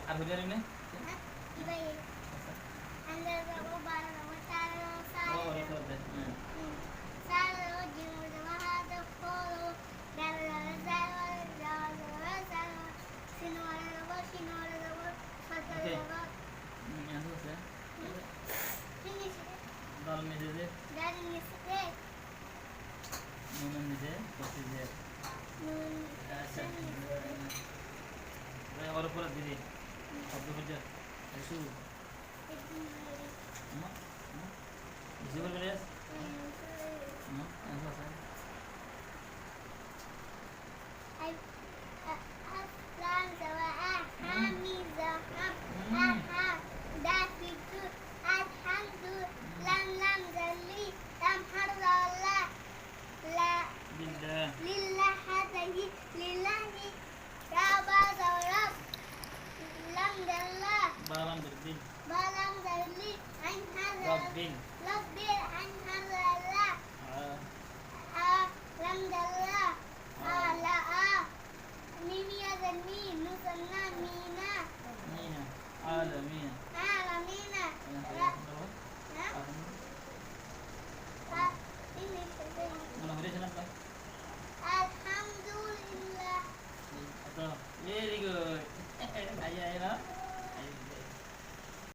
আর হুজারি নে Ibai. Anda bawa barang bawa taruh ও saya. ওরে তো দে Saya jumur jumur ada polo. Dalam saya dalam saya. Sinora dapat mata Oke. dapat. ইয়ান্টু আছে Ini sih দল নিজে যে dari ini sih. নুন নিজে করতে যে আচ্ছা ওর উপরে দিদি শব্দ হচ্ছে এসু জীবন বেরিয়ে আস